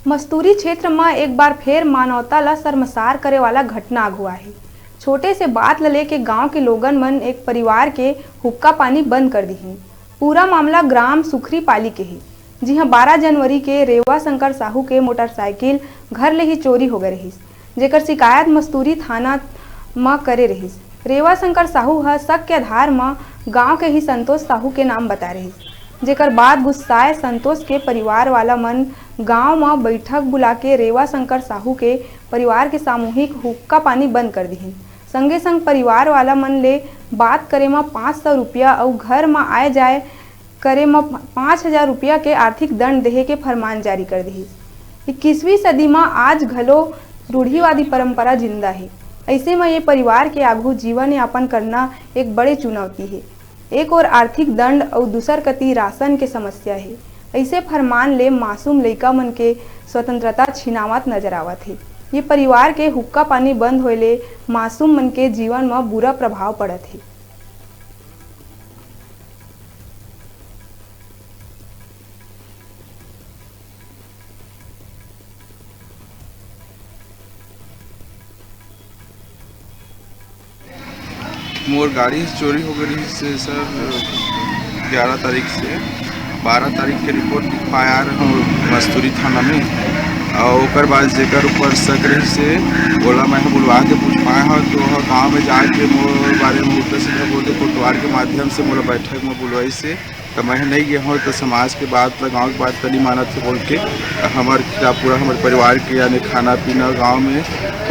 मस्तूरी क्षेत्र में एक बार फिर मानवता ला शर्मसार करे वाला घटना हुआ है। छोटे से बात ले के गांव के लोगन मन एक परिवार के हुक्का पानी बंद कर दी। पूरा मामला ग्राम सुखरी पाली के है। जी हाँ, 12 जनवरी के रेवा शंकर साहू के मोटरसाइकिल घर ले ही चोरी हो गए रहीस, जेकर शिकायत मस्तूरी थाना में करे रहीस। रेवा शंकर साहू ह शक के आधार में गांव के ही संतोष साहू के नाम बता रहीस, जेकर बाद गुस्साए संतोष के परिवार वाला मन गांव में बैठक बुला के रेवा शंकर साहू के परिवार के सामूहिक हुक्का पानी बंद कर दी। संगे संग परिवार वाला मन ले बात करे में 500 रुपया और घर में आए जाए करे में 5000 रुपया के आर्थिक दंड देहे के फरमान जारी कर दी। 21वीं सदी में आज घलो रूढ़िवादी परंपरा जिंदा है। ऐसे में ये परिवार के आगू जीवन यापन करना एक बड़े चुनौती है। एक और आर्थिक दंड और दूसर कति राशन के समस्या है। ऐसे फरमान ले मासूम लइका मन के स्वतंत्रता छिनावत नजर आवत है। ये परिवार के हुक्का पानी बंद होले मासूम मन के जीवन में बुरा प्रभाव पड़त है। मोर गाड़ी चोरी हो गई से सर 11 तारीख से 12 तारीख के रिपोर्ट लिखवाया मस्तूरी थाना में। और ओकर बाद जेकर ऊपर शक रही से बोला मैं बुलवा के पूछ पाया हो तो गाँव में जाके मोर बारे में उल्टा सीधा बोलते कोटवार के माध्यम से मोला बैठक में बुलवाई से तो मैं नहीं गया हूँ। तो समाज के बात गाँव की बात नहीं मानत थे बोल के हमारे पूरा हमारे परिवार के यानी खाना पीना गाँव में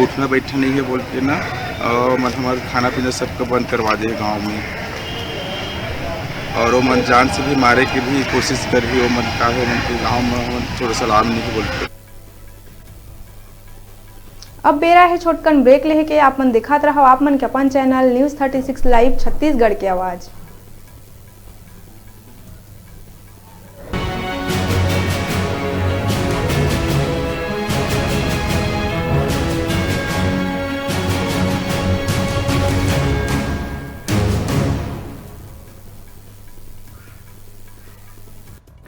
उठना बैठना नहीं है बोल के ना, और मतलब हमारे खाना पीना सबका बंद करवा दे गांव में। और वो मन जान से भी मारे की भी कोशिश करी। वो मन का है मन के गाँव में थोड़ा सलाम नहीं बोलते। अब बेरा है छोटकन ब्रेक लेके आप मन दिखात रहो आप मन के अपन चैनल न्यूज़ 36 लाइव छत्तीसगढ़ की आवाज़।